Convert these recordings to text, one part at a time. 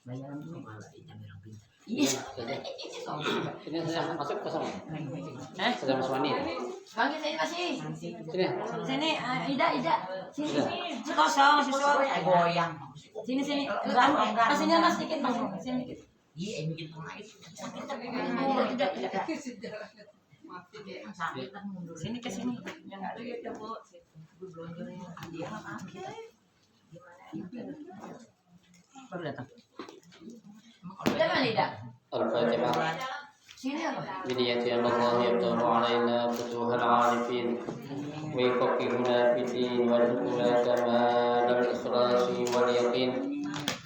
Bayaran dulu malah ini bilang pintar. Iya. Ini saya masuk ke sana. Sudah Mas Wani. Bagi saya kasih. Sini. Sini, Ida. Sini. Kosong, siswa goyang. Sini. Kasihnya Mas sedikit, Mas. Sini dikit. Iya, ini bikin pengait. Tidak. Sakit kan mundur. Sini ke sini. Yang ada ya, Bu. Belonjonya dia apa kita? Gimana? Baru datang. Udah mana Ida? Al-Fatihah. Sini apa? بنية أن الله يفتح علينا فتوح العارفين ويفقهنا في الدين ويرزقنا كمال الإخلاص واليقين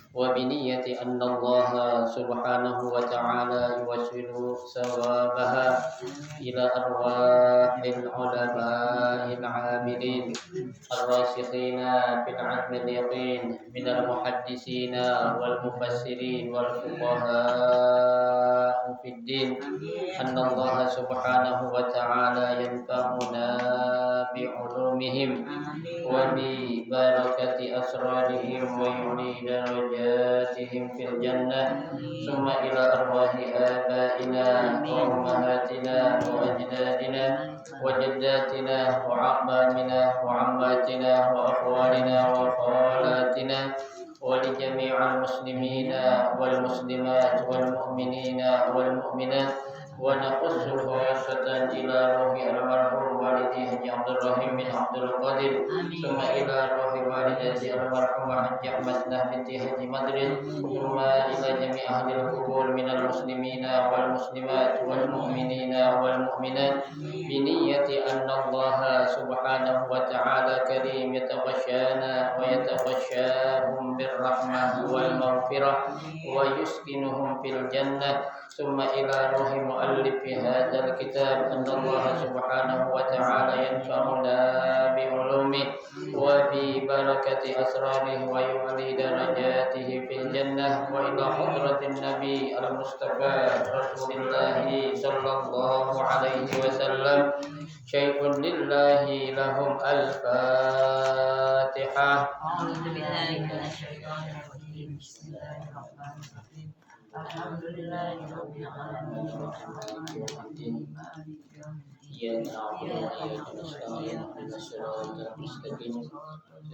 وبنية أن الله سبحانه وتعالى يوصل ثوابها إلى أرواح العلماء العاملين الراسخين في العلم اليقين من المحدثين والمفسرين والفقهاء في الدين أن الله سبحانه وتعالى ينفعنا بعلومهم وببركة أسرارهم ويعلي درجاتهم في الجنة ثم إلى أرواح آبائنا وأمهاتنا وأجدادنا وجداتنا وأعمامنا وعماتنا وأخوالنا وخالاتنا ولجميع المسلمين والمسلمات والمؤمنين والمؤمنات ونخص خاصة إلى روح المرحوم والدي حج عبد الرحيم بن عبد القادر ثم إلى روح والدتي المرحومة حج أحمد بنت حج مدرد ثم إلى جميع أهل القبور من المسلمين والمسلمات والمؤمنين والمؤمنات بنية أن الله سبحانه وتعالى كريم يتغشانا ويتغشاهم بالرحمة والمغفرة ويسكنهم في الجنة ثم إلى روح مؤلف هذا الكتاب أن الله سبحانه وتعالى ينفعنا بعلومه وببركة أسراره ويعلي درجاته في الجنة وإلى حضرة النبي المصطفى رسول الله صلى الله عليه وسلم شيء لله لهم الفاتحة. أعوذ بالله من الشيطان الرجيم. بسم الله الرحمن الرحيم. الحمد لله رب العالمين الرحمن الرحيم مالك يوم الدين إياك نعبد وإياك نستعين اهدنا الصراط المستقيم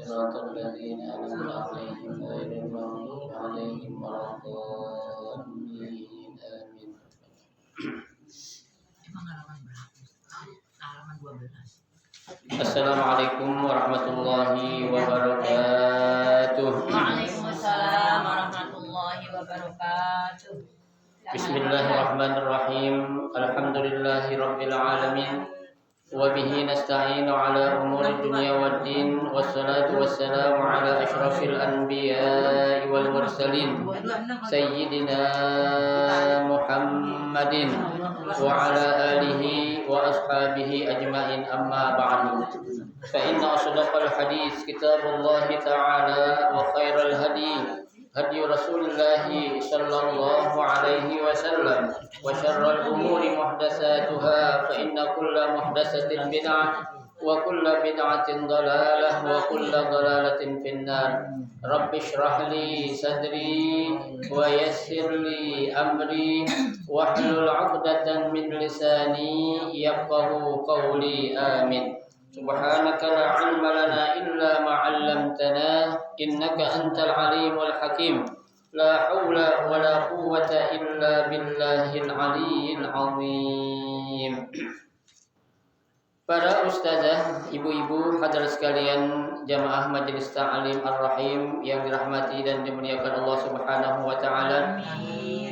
صراط الذين أنعمت عليهم غير المغضوب عليهم ولا الضالين آمين. Emang halaman berapa? Halaman 12. Assalamualaikum warahmatullahi wabarakatuh. Waalaikumsalam warahmatullahi wabarakatuh. Bismillahirrahmanirrahim. Alhamdulillahi rabbil alamin. Wa bihi nasta'inu ala umuri dunya waddin. Wassalatu wassalamu ala asyrafil anbiya'i wal mursalin Sayyidina Muhammadin wa ala alihi wa ashabihi ajma'in amma ba'du. Fa inna asdaqal hadits kitabullahi ta'ala wa khairal hadi hadi Rasulullah sallallahu alaihi wasallam wa syarrul umuri muhdatsatuha fa inna kulla muhdatsatin bid'ah wa kulla bid'atin dhalalah wa kulla dhalalatin finnar. Rabbi shrah li sadri wa yassir li amri wahlul 'uqdatam min lisani yafqahu qawli. Amin. Subhanaka la ilma lana illa ma 'allamtana innaka antal alimul hakim. La haula wa la quwwata illa billahil aliyyil azim. Para ustazah, ibu-ibu, hadirin sekalian, jamaah Majelis Ta'lim Ar-Rahim yang dirahmati dan dimuliakan Allah Subhanahu wa taala.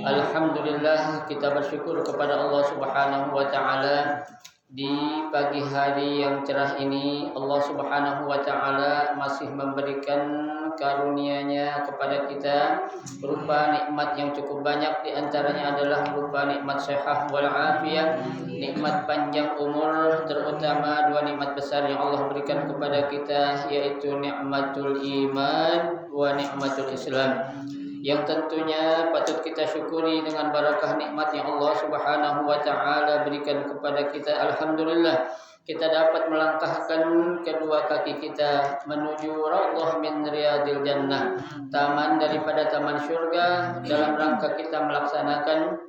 Alhamdulillah, kita bersyukur kepada Allah Subhanahu wa taala. Di pagi hari yang cerah ini Allah Subhanahu wa taala masih memberikan karunia-Nya kepada kita berupa nikmat yang cukup banyak, di antaranya adalah berupa nikmat sehat wal afiyah, nikmat panjang umur, terutama dua nikmat besar yang Allah berikan kepada kita, yaitu nikmatul iman wa nikmatul Islam, yang tentunya patut kita syukuri dengan barakah nikmat yang Allah Subhanahu wa taala berikan kepada kita. Alhamdulillah, kita dapat melangkahkan kedua kaki kita menuju raudhah min riyadil jannah, taman daripada taman surga, dalam rangka kita melaksanakan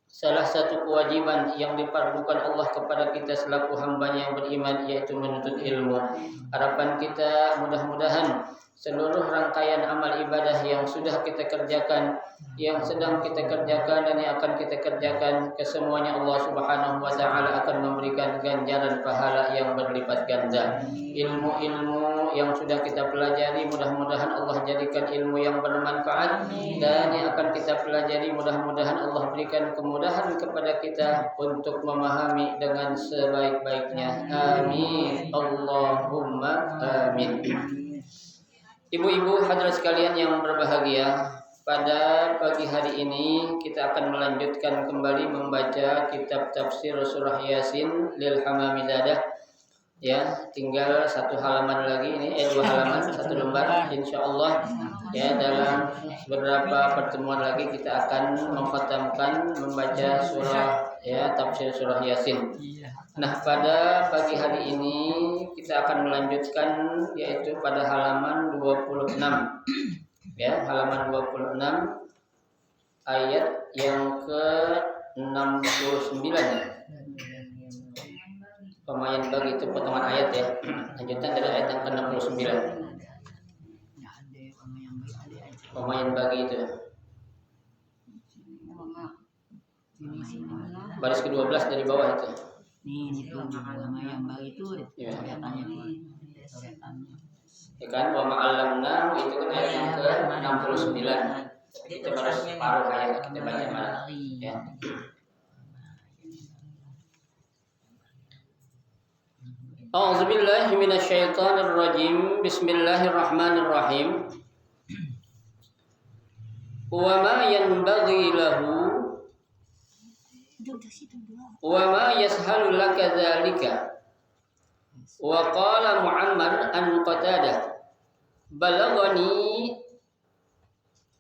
salah satu kewajiban yang dipardukan Allah kepada kita selaku hambanya yang beriman, yaitu menuntut ilmu. Harapan kita mudah-mudahan seluruh rangkaian amal ibadah yang sudah kita kerjakan, yang sedang kita kerjakan dan yang akan kita kerjakan, kesemuanya Allah Subhanahu wa taala akan memberikan ganjaran pahala yang berlipat ganda. Ilmu-ilmu yang sudah kita pelajari mudah-mudahan Allah jadikan ilmu yang bermanfaat, dan yang akan kita pelajari mudah-mudahan Allah berikan kemudahan kepada kita untuk memahami dengan sebaik-baiknya. Amin. Allahumma amin. Ibu-ibu hadirat sekalian yang berbahagia, pada pagi hari ini kita akan melanjutkan kembali membaca kitab tafsir surah Yasin lil Hamamidadah. Ya, tinggal satu halaman lagi ini, dua halaman, satu lembar insyaallah. Ya, dalam beberapa pertemuan lagi kita akan mengkhatamkan membaca surah tafsir surah Yasin. Nah, pada pagi hari ini kita akan melanjutkan yaitu pada halaman 26. Ya, halaman 26 ayat yang ke-69 ya. Pemayan bagi itu potongan ayat ya. Lanjutan dari ayat yang ke-69. Pemayan bagi itu. Baris ke-12 dari bawah itu. Nih itu nama yang bagi itu kelihatannya Ya kan, wa ma'allamna itu kan ayat yang ke-69. Kita baru separuh ayat kita baca mana ya. A'udzubillahi minasyaitonir rajim. Bismillahirrahmanirrahim. Wa ma yanbaghi lahu wa ma yashalu laka dzalika. Wa qala Mu'ammar an Qatadah balaghani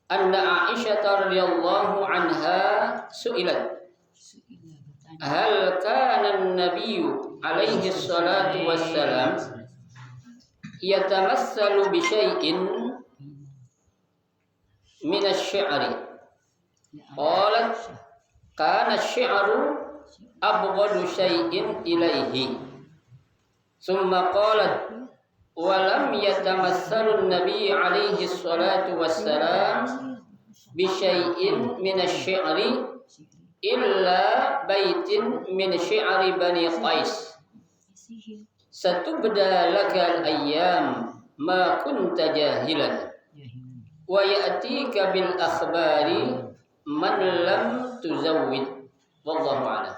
anna Aisyah radhiyallahu anha su'ilat hal kana an-nabiyyu alaihi salatu wassalam yatamassalu bi syai'in min asy-syi'ri. Qalat kana asy-syi'ru abghadu syai'in ilaihi. Summa qalat wa lam yatamassalu an-nabiy alaihi salatu wassalam bi syai'in min asy-syi'ri illa baitin min syi'ri bani Qais. Satubda lakal ayyam ma kunta jahilan wa ya'tika bil akhbari man lam tuzawwid. Wallahu a'lam.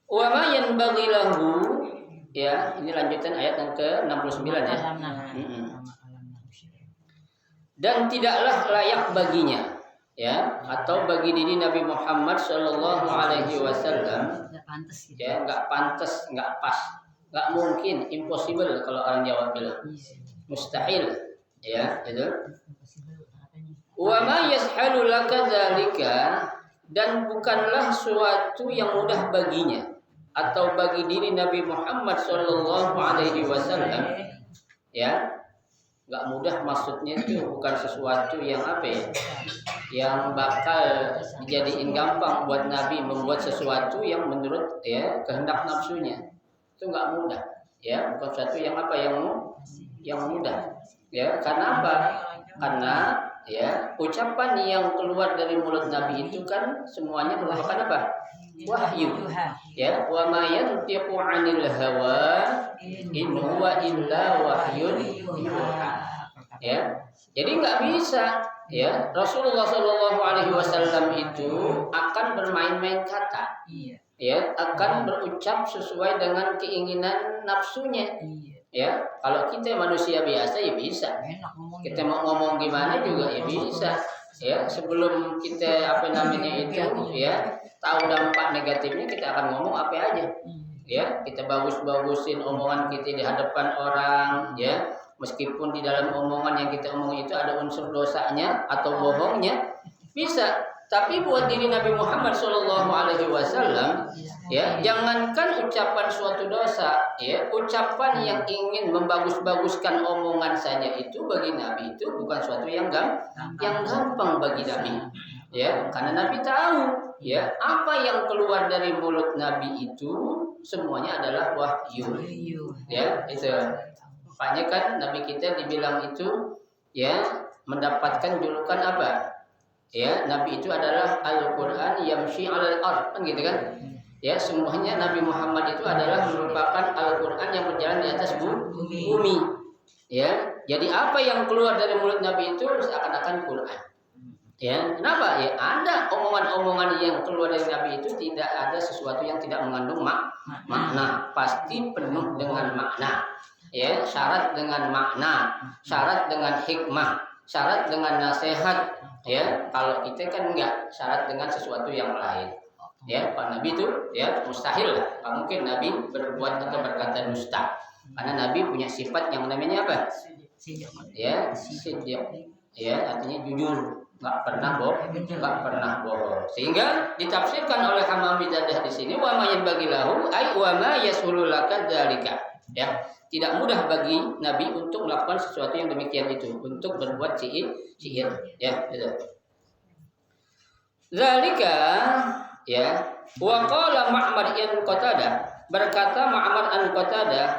Wa ma yanbaghi lahu, ya, ini lanjutan ayat yang ke-69 ya. Dan tidaklah layak baginya, ya, atau bagi diri Nabi Muhammad sallallahu alaihi wasallam, ya, enggak pantas, enggak pas, enggak mungkin, impossible kalau orang Jawa bilang. Mustahil, ya, itu. Wa ma yashalu laka dzalika, dan bukanlah suatu yang mudah baginya atau bagi diri Nabi Muhammad sallallahu alaihi wasallam, ya, nggak mudah maksudnya itu bukan sesuatu yang apa ya, yang bakal dijadiin gampang buat Nabi membuat sesuatu yang menurut ya kehendak nafsunya, itu nggak mudah, ya, bukan sesuatu yang apa yang mudah, ya, karena apa? Karena ya ucapan yang keluar dari mulut Nabi itu kan semuanya merupakan apa? Wahyu, ya, wa ma yantiqu 'anil hawa in huwa illa wahyun yuha, ya. Jadi nggak bisa, ya, Rasulullah Shallallahu Alaihi Wasallam itu akan bermain-main kata, ya, akan berucap sesuai dengan keinginan nafsunya, ya. Kalau kita manusia biasa ya bisa, kita mau ngomong gimana juga ya bisa, ya. Sebelum kita apa namanya itu, ya, tahu dampak negatifnya, kita akan ngomong apa aja, ya, kita bagus-bagusin omongan kita di hadapan orang, ya, meskipun di dalam omongan yang kita omong itu ada unsur dosanya atau bohongnya, bisa, Tapi buat diri Nabi Muhammad SAW, ya, jangankan ucapan suatu dosa, ya, ucapan yang ingin membagus-baguskan omongan saja itu bagi Nabi itu bukan suatu yang gampang bagi Nabi, ya, karena Nabi tahu, ya, apa yang keluar dari mulut Nabi itu semuanya adalah wahyu, ya, itu. Makanya kan Nabi kita dibilang itu, ya, mendapatkan julukan apa? Ya, Nabi itu adalah Al-Quran yamshi 'alal ard, kan gitu kan? Ya, semuanya Nabi Muhammad itu adalah merupakan Al-Quran yang berjalan di atas bumi. Ya, jadi apa yang keluar dari mulut Nabi itu seakan-akan Quran. Ya, kenapa? Ya, ada omongan-omongan yang keluar dari Nabi itu tidak ada sesuatu yang tidak mengandung makna, pasti penuh dengan makna. Ya, syarat dengan makna, syarat dengan hikmah, syarat dengan nasihat. Ya, kalau kita kan enggak, syarat dengan sesuatu yang lain. Ya, Pak Nabi itu ya mustahil lah, nggak mungkin Nabi berbuat atau berkata dusta. Karena Nabi punya sifat yang namanya apa? Ya, siddiq. Ya, artinya jujur, nggak pernah bohong. Sehingga ditafsirkan oleh Hamam Bidadah di sini, wa ma yanbaghilahu ay wa ma yasulu laka dzalika. Ya, tidak mudah bagi Nabi untuk melakukan sesuatu yang demikian itu, untuk berbuat sihir, ya, itu. Zalika, ya, wa qala Ma'mar an Qatadah, berkata Ma'mar an Qatadah,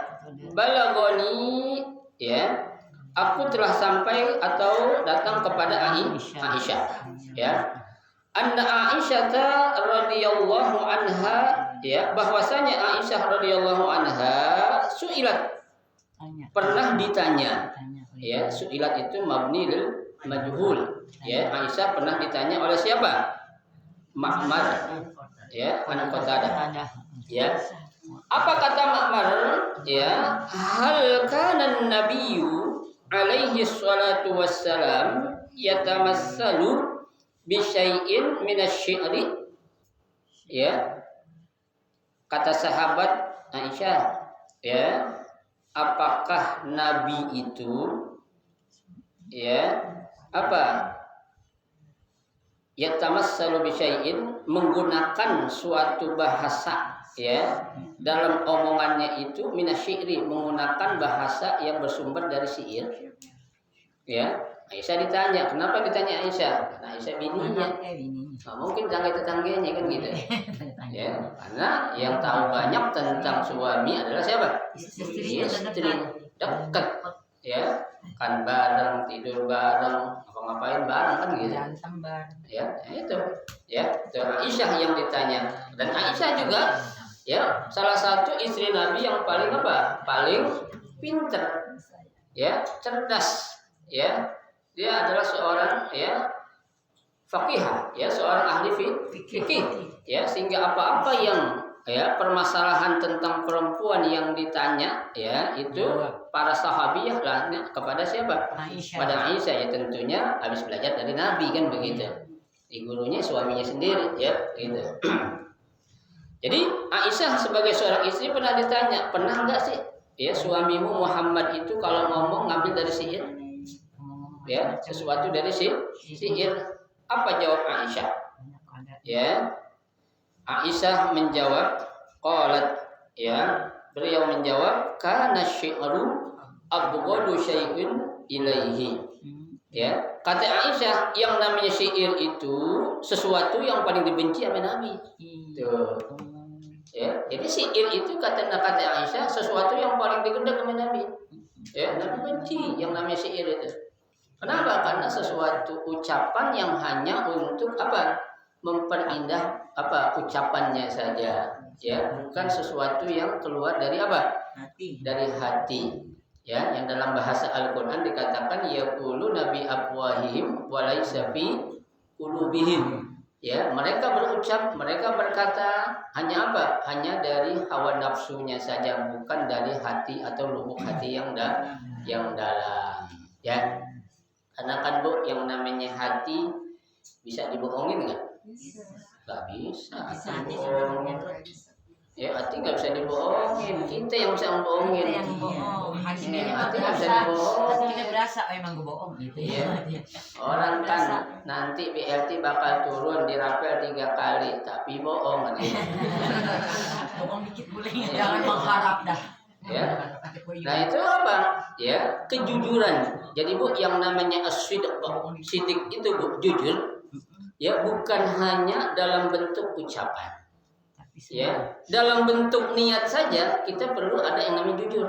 balagoni, ya, aku telah sampai atau datang kepada Aisyah, ya, anna Aisyah radhiyallahu anha, ya, bahwasanya Aisyah radhiyallahu anha su'ilat, pernah ditanya, ya, su'ilat itu mabni lil majhul, ya, Aisyah pernah ditanya oleh siapa? Ma'mar, ya, an Qatadah, ya. Apa kata Ma'mar? Ya, hal kana nabiyyu alaihi salatu wassalam yatamassalu bi syai'in minasy-syi'ri, ya. Kata sahabat Aisyah, ya, apakah Nabi itu, ya, apa? Yatamassalu bi syai'in, menggunakan suatu bahasa, ya, dalam omongannya itu minasyi'ri, menggunakan bahasa yang bersumber dari syair. Ya, Aisyah ditanya, kenapa ditanya Aisyah? Karena Aisyah bininya. Nah, mungkin tetangga-tetangganya kan gitu. Ya, karena yang tahu banyak tentang suami adalah siapa? Istri dekat. Ya, kan bareng, tidur bareng, ngapain bareng kan gitu. Ya, itu. Ya, itu Aisyah yang ditanya. Dan Aisyah juga, ya, salah satu istri Nabi yang paling apa? Paling pinter. Ya, cerdas. Ya. Dia adalah seorang, ya, faqihah, ya, seorang ahli fikih. Ya, sehingga apa-apa yang, ya, permasalahan tentang perempuan yang ditanya, ya, itu para sahabiyah lah kepada siapa? Pada Aisyah, ya, tentunya habis belajar dari Nabi kan begitu. Di gurunya suaminya sendiri, ya, gitu. Jadi Aisyah sebagai seorang istri pernah ditanya, pernah enggak sih, ya, suamimu Muhammad itu kalau ngomong ngambil dari sihir, ya, sesuatu dari sihir? Apa jawab Aisyah? Ya, Aisyah menjawab, qalat, ya, beliau menjawab, kana syi'ru abghadu syai'in ilaihi. Ya, kata Aisyah, yang namanya syair itu sesuatu yang paling dibenci sama Nabi. Tuh. Ya, jadi syair itu kata Aisyah sesuatu yang paling digendek sama Nabi. Ya, Nabi benci yang namanya syair itu. Kenapa? Karena sesuatu ucapan yang hanya untuk apa? Memperindah apa ucapannya saja, ya, bukan sesuatu yang keluar dari apa? Dari hati. Ya, yang dalam bahasa Al-Qur'an dikatakan yaqulu nabi afwahihim wa laisa fi qulubihim. Ya, mereka berucap, mereka berkata hanya apa? Hanya dari hawa nafsunya saja, bukan dari hati atau lubuk hati yang dalam. Ya. Karena kan Bu, yang namanya hati bisa dibohongin nggak? Nggak bisa. Dibohongin. Ya, hati nggak bisa dibohongin. Kita yang bisa membohongin. Kita yang bohong. Hati kita Hati nggak bisa berasa. dibohongin. Hati kita berasa emang gue bohong gitu ya. Iya. Orang kan nanti BLT bakal turun di rapel 3 kali, tapi bohong kan. Bohong dikit boleh. Jangan mengharap dah. Ya. Nah itu apa? Ya, kejujuran. Jadi Bu, yang namanya as-sidq, sidik itu Bu, jujur. Ya, bukan hanya dalam bentuk ucapan. Ya, dalam bentuk niat saja kita perlu ada yang namanya jujur.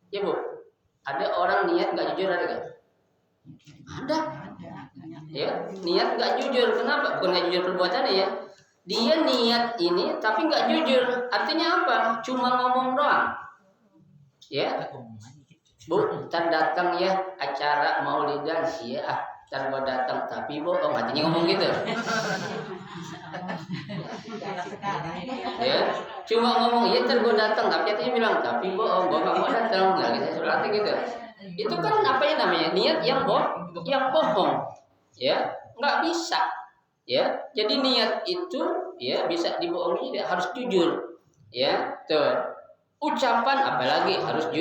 Ya Bu, ada orang niat nggak jujur ada nggak? Ada. Ya, niat nggak jujur. Kenapa? Bukan nggak jujur perbuatannya ya. Dia niat ini tapi nggak jujur. Artinya apa? Cuma ngomong doang. Ya, Bu, ntar datang ya acara maulidan. Iya, ntar gua datang tapi bohong. Artinya ngomong gitu. Ya, cuma ngomong iya ntar gue datang, tapi hatinya bilang tapi bohong, gue gak mau datang. Nah, gitu, seperti gitu. Itu kan apa yang namanya niat yang bohong, ya, nggak bisa, ya. Jadi niat itu ya bisa dibohongi, harus jujur, ya. Tuh, ucapan apalagi harus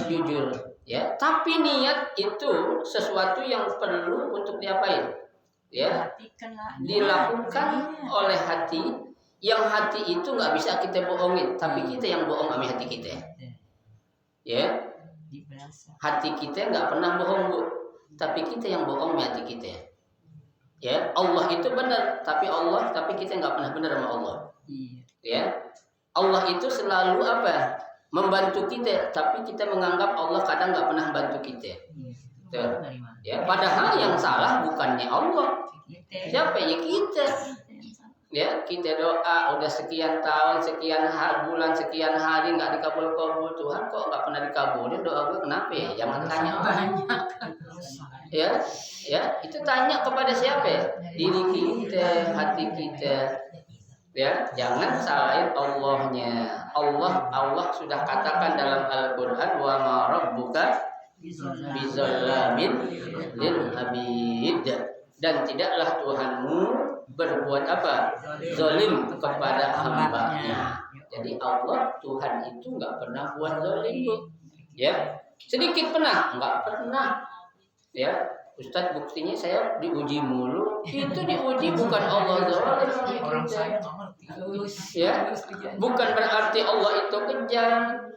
jujur, ya. Tapi niat itu sesuatu yang perlu untuk diapain, ya, dilakukan oleh hati. Yang hati itu nggak bisa kita bohongin, tapi kita yang bohong sama hati kita. Ya, hati kita nggak pernah bohong Bu, tapi kita yang bohong sama hati kita. Ya, Allah itu benar, tapi kita nggak pernah benar sama Allah. Ya, Allah itu selalu apa? Membantu kita, tapi kita menganggap Allah kadang nggak pernah bantu kita. Tuh. Ya, padahal yang salah bukannya Allah. Siapa ya kita? Ya, kita doa udah sekian tahun, sekian bulan, sekian hari nggak dikabul-kabul. Tuhan kok nggak pernah dikabulin doa gue, kenapa ya? Jangan tanya banyak. Ya, itu tanya kepada siapa ya? Diri kita, hati kita. Ya, jangan salahin Allahnya. Allah sudah katakan dalam Al-Qur'an, wa ma rabbuka bizallamin lil abid. Dan tidaklah Tuhanmu berbuat apa? Zalim kepada hambanya. Jadi Allah, Tuhan itu nggak pernah buat zalim Bu. Ya, sedikit pernah? Nggak pernah. Ya, Ustadz buktinya saya diuji mulu. Itu diuji bukan Allah zalim. Ya, bukan berarti Allah itu kejam.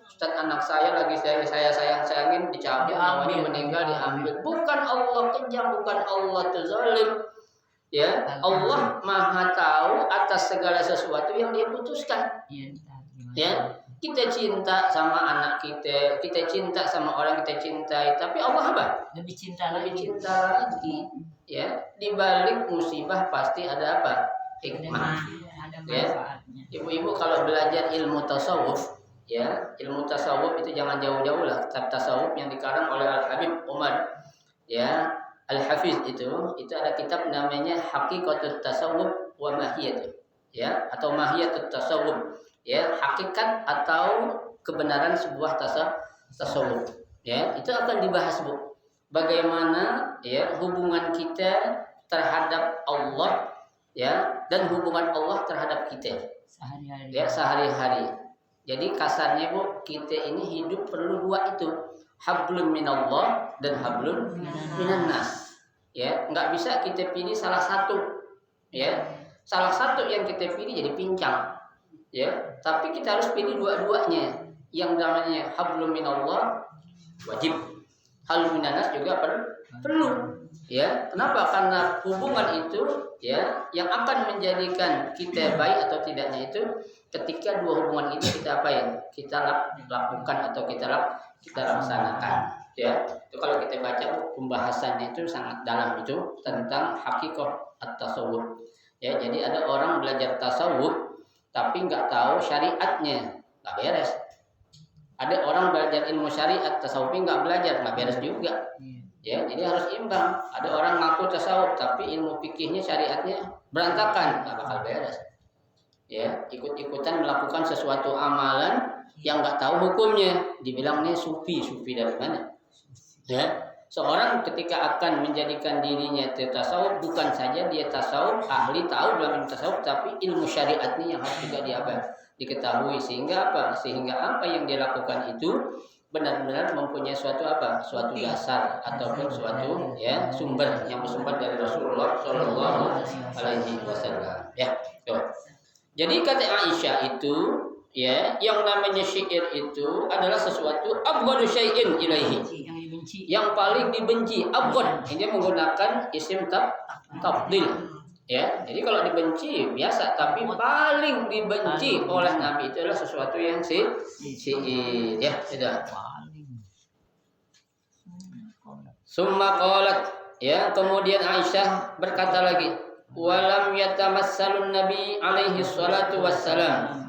Ustadz anak saya lagi saya sayangin dicabut, namanya meninggal diambil. Bukan Allah kejam, bukan Allah itu zalim. Ya, Allah Maha tahu atas segala sesuatu yang Dia putuskan. Ya, kita cinta sama anak kita cinta sama orang kita cintai, tapi Allah apa? Lebih cinta lagi. Ya, di balik musibah pasti ada apa? Hikmah. Ya, ibu-ibu kalau belajar ilmu tasawuf, ya, ilmu tasawuf itu jangan jauh-jauh lah. Kitab tasawuf yang dikarang oleh Al-Habib Umar, ya, Al-Hafiz itu ada kitab namanya Haqiqatut Tasawuf wa Mahiyatuh, ya, atau Mahiyatut Tasawuf, ya, hakikat atau kebenaran sebuah tasawuf, ya, itu akan dibahas Bu. Bagaimana ya hubungan kita terhadap Allah, ya, dan hubungan Allah terhadap kita sehari-hari. Jadi kasarnya Bu, kita ini hidup perlu dua itu, hablum minallah dan hablum minannas. Ya, nggak bisa kita pilih salah satu. Ya, salah satu yang kita pilih jadi pincang. Ya, tapi kita harus pilih dua-duanya. Yang namanya hablum minallah wajib, hablum minannas juga perlu. Ya, kenapa? Karena hubungan itu ya yang akan menjadikan kita baik atau tidaknya itu ketika dua hubungan itu kita apain? Kita lakukan atau kita laksanakan. Ya, itu kalau kita baca pembahasannya itu sangat dalam itu tentang hakikat at-tasawuf. Ya, jadi ada orang belajar tasawuf tapi nggak tahu syariatnya, nggak beres. Ada orang belajar ilmu syariat tasawuf nggak belajar, nggak beres juga. Ya, jadi harus imbang. Ada orang ngaku tasawuf tapi ilmu fikihnya syariatnya berantakan, nggak bakal beres. Ya, ikut-ikutan melakukan sesuatu amalan yang nggak tahu hukumnya, dibilang nih sufi dari mana? Ya, seorang ketika akan menjadikan dirinya tasawuf, bukan saja dia tasawuf ahli tahu dalam ilmu tasawuf, tapi ilmu syariatnya yang harus juga diketahui sehingga apa? Sehingga apa yang dia lakukan itu benar-benar mempunyai suatu apa? Suatu dasar ataupun suatu ya sumber yang bersumber dari Rasulullah Shallallahu Alaihi Wasallam. Ya, tuh. Jadi kata Aisyah itu ya yang namanya syair itu adalah sesuatu abghadu syai'in ilaihi. Yang dibenci. Yang paling dibenci abghad. Ini menggunakan isim tafdil. Ya, jadi kalau dibenci biasa, tapi paling dibenci oleh Nabi itu adalah sesuatu yang syair. Ya, sudah. Summa qalat, ya, kemudian Aisyah berkata lagi, walam yatamassalun nabi alaihi salatu wassalam,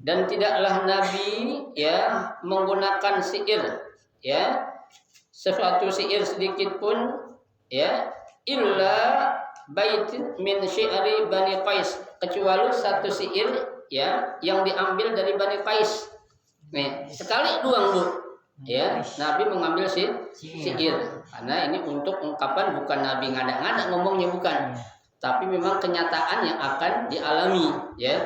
dan tidaklah Nabi ya menggunakan syair ya sesuatu syair sedikit pun ya illa baitin min syi'ri Bani Qais, kecuali satu syair ya yang diambil dari Bani Qais. Nih, sekali doang Bu. Ya, Nabi mengambil syair karena ini untuk ungkapan, bukan Nabi ngada-ngada ngomongnya, bukan. Tapi memang kenyataan yang akan dialami ya.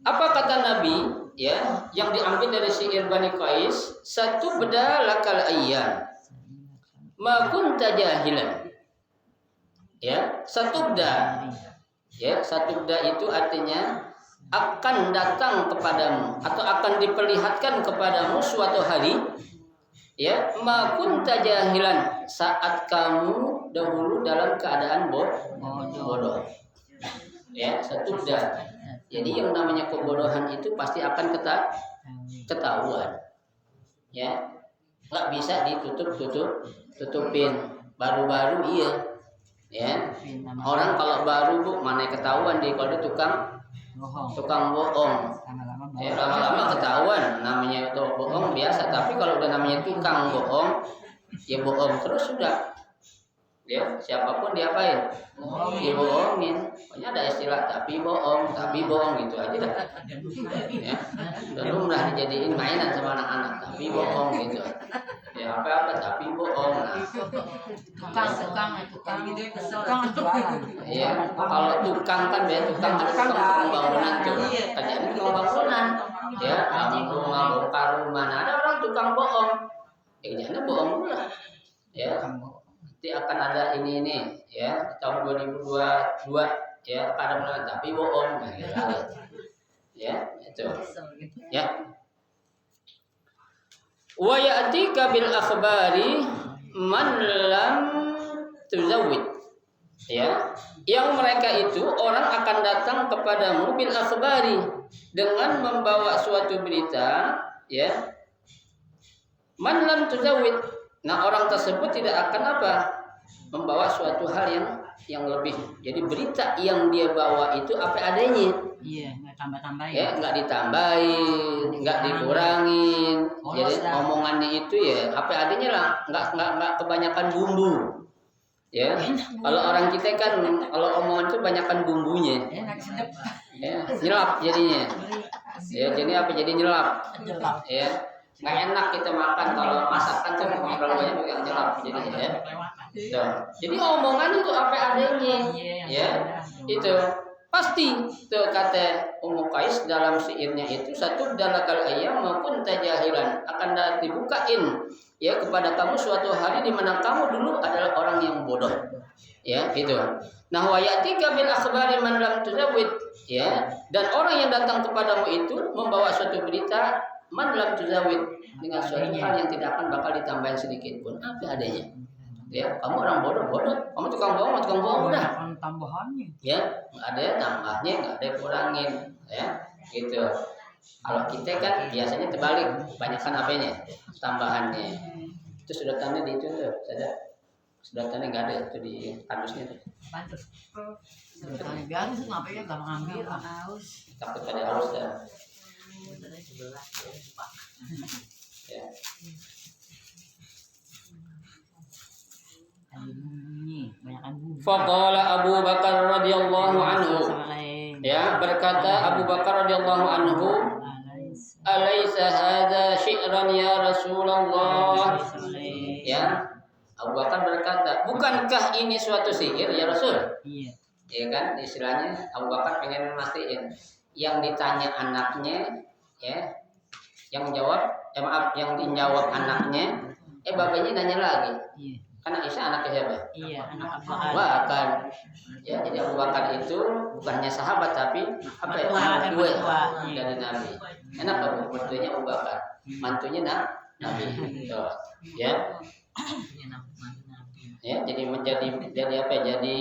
Apa kata Nabi ya yang diambil dari syair Bani Qais? Satu bedalakal ayyam ma kunta jahilan. Ya, satubda. Ya, satubda itu artinya akan datang kepadamu atau akan diperlihatkan kepadamu suatu hari ya ma kunta jahilan, saat kamu dahulu dalam keadaan bodoh. Ya, satubda. Jadi yang namanya kebodohan itu pasti akan ketahuan. Ya. Enggak bisa ditutupin. Baru-baru iya. Ya. Orang kalau baru Bu, mana ketahuan dia kalau dia tukang bohong. Ya, lama-lama ketahuan namanya itu bohong biasa, tapi kalau udah namanya tukang bohong, ya bohong terus sudah. Ya, siapapun diapain? Dibohongin. Pokoknya ada istilah tapi bohong gitu aja dah. Ya. Udah lumrah dijadiin mainan sama anak-anak, tapi bohong gitu. Ya apa-apa tapi bohong. Nah. Tukang jualan. Iya, kalau tukang kan beda, tukang bangunan tuh. Kerjaan tukang bangunan. Ya, rumah bongkar rumah. Ada orang tukang bohong. Kerjanya bohong pula. Ya. Nanti akan ada ini ya tahun 2022 ya pada bulan tapi bohong ya itu ya. Wa ya'tika bil akhbari man lam tuzawwid, ya, yang mereka itu orang akan datang kepadamu bil akhbari dengan membawa suatu berita ya man lam tuzawwid. Nah, orang tersebut tidak akan apa? Membawa suatu hal yang lebih. Jadi berita yang dia bawa itu apa adanya. Iya, enggak tambah-tambahin. Ya, enggak ditambahin, enggak dikurangin. Jadi omongannya itu ya apa adanya lah, enggak kebanyakan bumbu. Ya. Kalau orang kita kan kalau omongan itu banyakan bumbunya. Ya, nyelap jadinya. Ya, jadi apa? Jadi nyelap. Ya. Nggak enak kita makan kalau masakan tuh kalau banyak yang nyelap jadinya ya. Jadi omongan itu apa adanya ya. Itu pasti tuh kata Ummu Qais dalam syairnya itu satu dalakal ayyam maupun tajahilan, akan dibukain ya kepada kamu suatu hari di mana kamu dulu adalah orang yang bodoh. Ya, itu. Nah, wa yatika bil akhbari man lam tuzawwid, ya, dan orang yang datang kepadamu itu membawa suatu berita man lam tuzawwid, dengan suatu hal yang tidak akan bakal ditambahin sedikit pun, apa adanya. Ya, kamu orang bodoh, kamu tukang bohong udah. Tambahannya. Ya, nggak ada tambahnya, nggak ada kurangin, ya, gitu. Kalau kita kan biasanya terbalik, banyakkan apanya, tambahannya. Itu sedotannya di itu tuh, ada. Sedotannya nggak ada itu di kardusnya tuh. Pantas. Sedotannya biasa sih, ngapain nggak ngambil haus. Takut ada haus dah. Ya. Faqala Abu Bakar radhiyallahu anhu. Ya, berkata Abu Bakar radhiyallahu anhu, "Alaysa hadza syi'ran ya Rasulullah?" Ya. Abu Bakar berkata, "Bukankah ini suatu syair ya Rasul?" Iya. Ya kan, istilahnya Abu Bakar pengen mastiin. Yang ditanya anaknya ya. Yang dijawab anaknya, bapaknya nanya lagi. Iya. Kan Aisyah anaknya siapa? Iya, anak Abu Abu Bakar. Bakar. Ya, jadi Abu Bakar itu bukannya sahabat tapi apa ya? Mertua, Mertua mertua. dari Nabi. Enak apa? Mertuanya Abu Bakar. Mantunya Nabi. Tuh. Ya. Ya, jadi apa? Jadi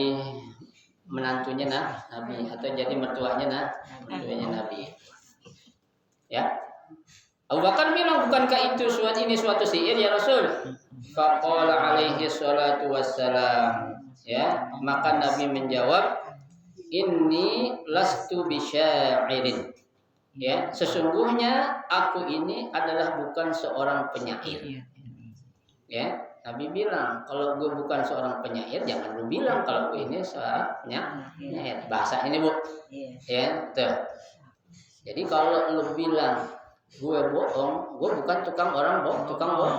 menantunya Nabi atau jadi mertuanya Nabi. Ya. Abu Bakar bilang, bukankah itu suatu sihir ya Rasul? Faqala alaihi salatu wassalam. Ya, maka Nabi menjawab, inni lastu bisyairin. Ya, sesungguhnya aku ini adalah bukan seorang penyair. Ya, Nabi bilang, kalau gue bukan seorang penyair, jangan lu bilang kalau gue ini seorang penyair. Bahasa ini, Bu. Ya, tuh. Jadi kalau lu bilang gue bohong, gue bukan tukang bohong.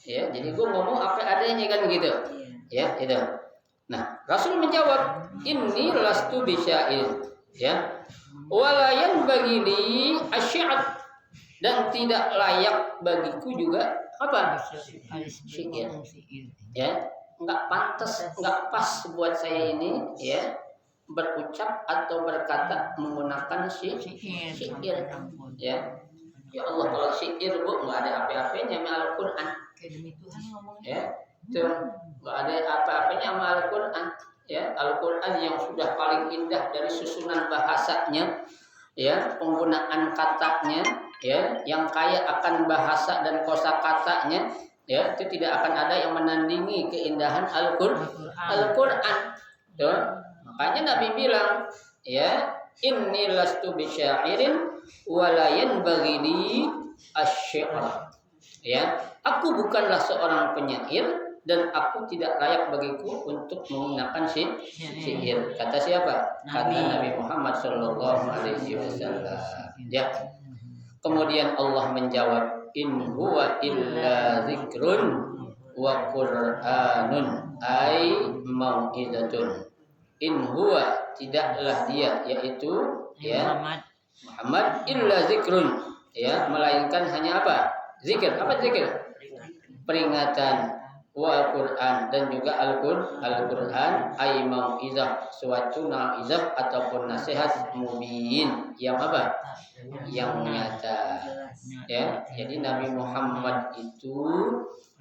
Ya, jadi gue ngomong apa adanya kan gitu. Ya, itu. Nah, Rasul menjawab, inni lastu bisyair. Ya. Walayan bagili asy'at, dan tidak layak bagiku juga apa? Syair. Ya, enggak pantas, enggak pas buat saya ini ya berucap atau berkata menggunakan syair. Ya. Ya Allah, kalau syair Bu enggak ada apa-apanya sama Al-Qur'an. Ya. Itu enggak ada apa-apanya sama Al-Qur'an. Ya, Al-Qur'an yang sudah paling indah dari susunan bahasanya, ya, penggunaan katanya, ya, yang kaya akan bahasa dan kosakatanya, ya, itu tidak akan ada yang menandingi keindahan Al-Qur'an. Ya. Makanya Nabi bilang, ya, inni lastu bisyairin walayan bagini asy-syi'r. Ya, aku bukanlah seorang penyair dan aku tidak layak bagiku untuk menggunakan syair. Kata siapa? Kata Nabi Muhammad sallallahu alaihi wasallam. Ya. Kemudian Allah menjawab, in huwa illa dzikrun wa qur'anun ay mau'izatun. In huwa, tidaklah dia, yaitu ya Muhammad illa zikrun, ya, melainkan hanya apa? Zikir. Apa zikir? Peringatan. Wa Quran, dan juga Al-Quran ay mau'izah, suatu mau'izah ataupun nasihat mubin yang apa? Yang nyata. Ya, jadi Nabi Muhammad itu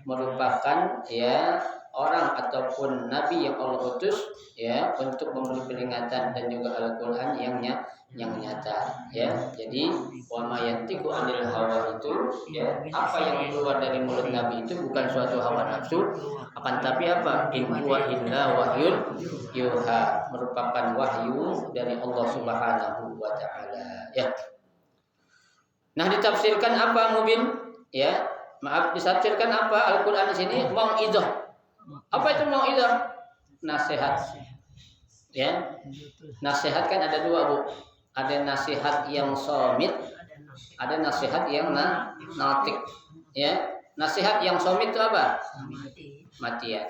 merupakan ya orang ataupun nabi yang Allah utus ya untuk memberi peringatan dan juga Al-Qur'an yang nyata ya. Jadi wa ma yantiqu 'anil hawa itu ya, apa yang keluar dari mulut Nabi itu bukan suatu hawa nafsu, akan tapi apa? In huwa illa wahyun yuha, merupakan wahyu dari Allah Subhanahu wa taala ya. Nah, ditafsirkan apa mubin? Ya, maaf, ditafsirkan apa Al-Qur'an di sini? Mau'izah. Apa itu mau'izah? Nasihat. Ya. Nasihat kan ada dua, Bu. Ada nasihat yang somit, ada nasihat yang natik. Ya. Nasihat yang somit itu apa? Matian.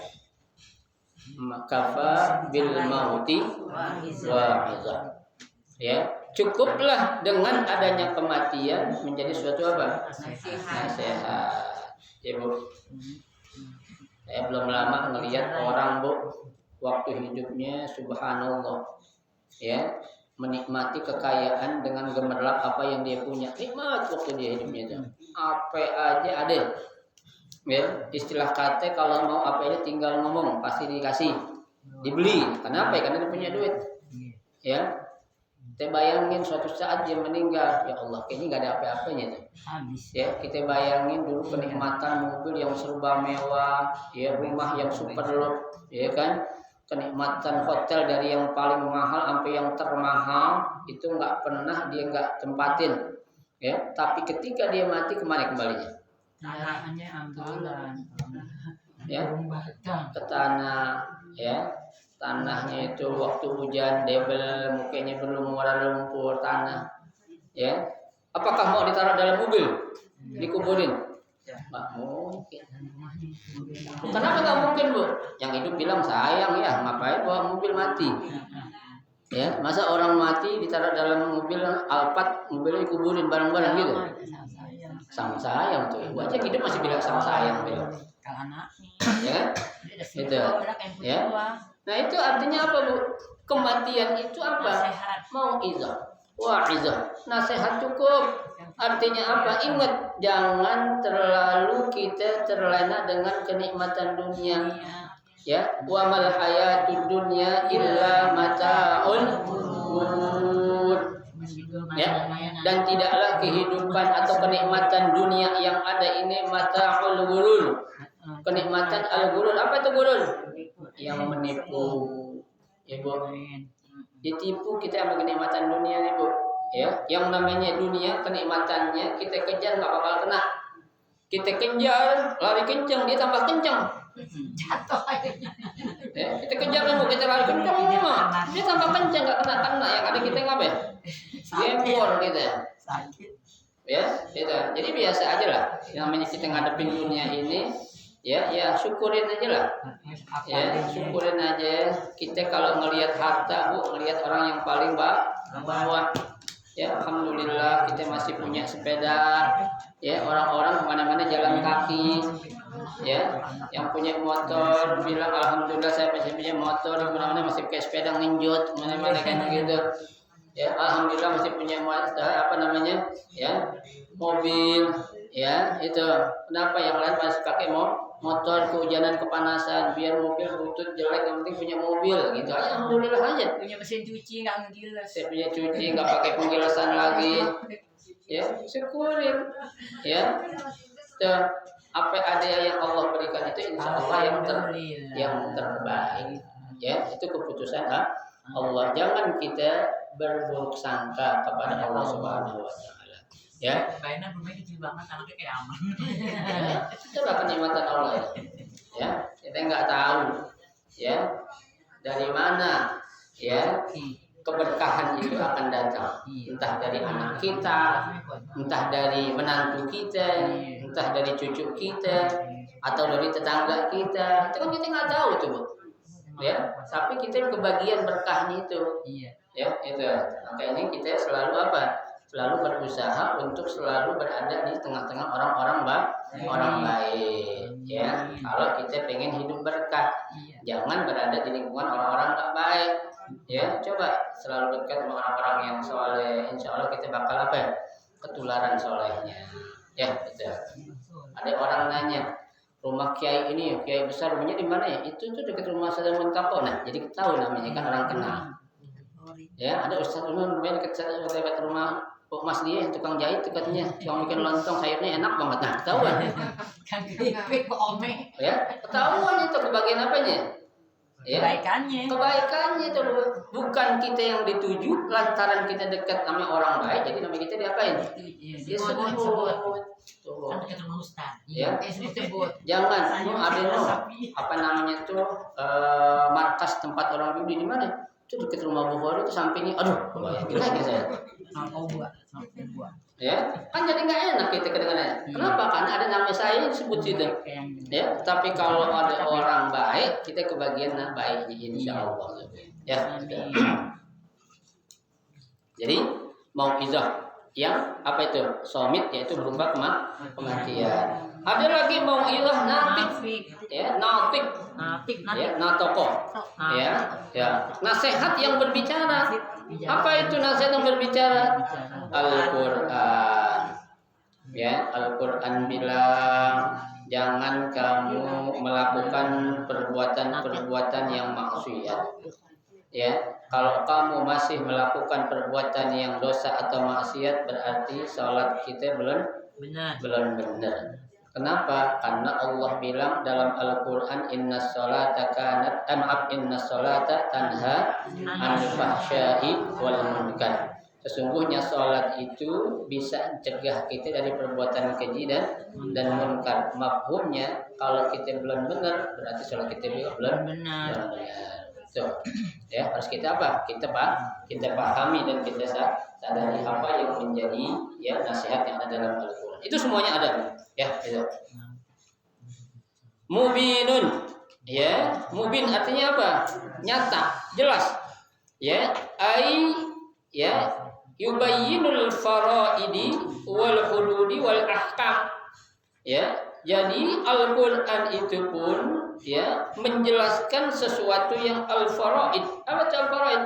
Makafa bil mauti wa'izah. Ya. Cukuplah dengan adanya kematian menjadi suatu apa? Nasihat. Ya, Bu. Saya belum lama ngelihat orang, Bu, waktu hidupnya subhanallah ya, menikmati kekayaan dengan gemerlap apa yang dia punya. Nikmat waktu dia hidupnya itu. Apa aja ada. Ya, istilah kata kalau mau apa aja tinggal ngomong pasti dikasih. Dibeli. Kenapa? Karena dia punya duit. Ya. Kita bayangin suatu saat dia meninggal, ya Allah, kayaknya nggak ada apa-apanya tuh. Ya, kita bayangin dulu kenikmatan mobil yang serba mewah, ya, rumah yang super lux, ya kan, kenikmatan hotel dari yang paling mahal sampai yang termahal itu nggak pernah dia nggak tempatin, ya. Tapi ketika dia mati kemana kembalinya? Ya, ke tanah, ya. Tanahnya itu waktu hujan debel, mukanya belum warna lumpur tanah, ya. Apakah mau ditaruh dalam mobil dikuburin? Nggak mungkin. Kenapa nggak mungkin, Bu? Yang hidup bilang sayang ya, ngapain bawa mobil mati? Ya, masa orang mati ditaruh dalam mobil Alphard, mobilnya dikuburin bareng-bareng gitu. Sama sayang tuh. Ibu aja hidup masih bilang sama sayang bilang. Kalau anaknya. Ya kan? Itu. Ya. Nah, itu artinya apa, Bu? Kematian itu apa? Mau'izah. Wa'izah. Nasihat cukup. Artinya apa? Ingat, jangan terlalu kita terlena dengan kenikmatan dunia. Ya, wa mal hayatud dunya illa mata'ul ghurur. Ya, dan tidaklah kehidupan atau kenikmatan dunia yang ada ini mata'ul ghurur. Kenikmatan al-ghurur. Apa itu ghurur? Yang menipu. Ya, Bu. Ditipu kita sama kenikmatan dunia nih, Bu. Ya, yang namanya dunia kenikmatannya kita kejar nggak bakal kena. Kita kejar, lari kencang, dia tambah kencang. Jatuh akhirnya. Ya, kita kejar dulu, kita lari kencang mah. Dia tambah kencang nggak kena yang ada kita ngapain? Gempor kita. Sakit. Ya, gitu. Jadi biasa aja lah. Yang namanya kita ngadepin dunia ini, ya syukurin aja lah. Ya, syukurin aja. Kita kalau ngelihat harta, Bu, ngelihat orang yang paling bawah. Ya, alhamdulillah kita masih punya sepeda. Ya, orang-orang kemana-mana jalan kaki. Ya, yang punya motor bilang alhamdulillah saya masih punya motor, kemana-mana masih pakai sepeda ngenjot, kemana-mana kan gitu. Ya, alhamdulillah masih punya ya, mobil. Ya, itu. Kenapa yang lain masih pakai motor, kehujanan, kepanasan, biar mobil butut jelek, yang penting punya mobil gitu. Alhamdulillah aja. Punya mesin cuci nggak ngegilas. Saya punya cuci nggak pakai penggilasan lagi. Ya, syukurin. Ya. Tuh, apa ada yang Allah berikan itu insya Allah yang terbaik. Ya, itu keputusan Allah. Jangan kita berburuk sangka kepada Allah Subhanahu wa taala. Ya. Bayangin rumahnya kecil banget, anaknya kayak aman. Ya, itu adalah kenikmatan Allah. Ya, kita nggak tahu ya dari mana ya keberkahan itu akan datang, entah dari anak kita, entah dari menantu kita, entah dari cucu kita, atau dari tetangga kita. Itu kan kita nggak tahu tuh, Bu. Ya, tapi kita kebagian berkahnya itu. Ya, itu. Makanya kita selalu apa? Selalu berusaha untuk selalu berada di tengah-tengah orang-orang baik. Ya, kalau kita pengen hidup berkah, jangan berada di lingkungan orang-orang nggak baik. Ya, coba selalu dekat sama orang-orang yang soleh. Insya Allah kita bakal apa? Ketularan solehnya. Ya, betul. Ada orang nanya, rumah kiai ini, kiai besar rumahnya di mana ya? Itu tuh dekat rumah saya Muntako. Nah, jadi ketahui namanya kan orang kenal. Ya, ada ustaz rumahnya dekat rumah Pok Mas dia yang tukang jahit dekatnya, yang bikin lontong sayurnya enak banget. Nah, ketahuan. Kan keripik ome. Ya, ketahuan itu kebagian apanya? Ya, kebaikannya itu bukan kita yang dituju lantaran kita dekat sama orang baik, jadi namanya kita diapain? Disebut. Kan dekat rumah ustaz. Ya, disebut. Jangan, apa namanya tuh markas tempat orang judi di mana? Itu dekat rumah Bukhari itu sampingnya. Aduh, gila saya. Narkoba. Ya, kan jadi nggak enak kita kedengarannya. Kenapa? Karena ada nama saya yang disebut situ. Ya, tapi kalau ada orang baik, kita kebagian baiknya insya Allah. Ya. Jadi mau izah yang apa itu? Somit yaitu berupa kematian. Ada lagi mau ilah natik. Ya, natik. Ya, natoko. Ya. Nasihat yang berbicara. Apa itu nasihat yang berbicara? Al-Quran. Ya, Al-Quran bilang jangan kamu melakukan perbuatan yang maksiat. Ya, kalau kamu masih melakukan perbuatan yang dosa atau maksiat berarti salat kita belum benar. Kenapa? Karena Allah bilang dalam Al-Quran innas salata tanha 'anil fahsya'i wal munkar. Sesungguhnya salat itu bisa mencegah kita dari perbuatan keji dan munkar. Mafhumnya kalau kita belum benar berarti salat kita belum benar. Tuh. Ya, harus kita apa? Kita pahami dan kita sadari apa yang menjadi ya nasihat yang ada dalam Al-Quran. Itu semuanya ada. Ya, itu. Mubinun. Ya, mubin artinya apa? Nyata, jelas. Ya, ya yubayyinul faraidi wal hududi wal ahkam. Ya, jadi Al-Qur'an itu pun ya menjelaskan sesuatu yang al-faraid. Apa itu al-faraid?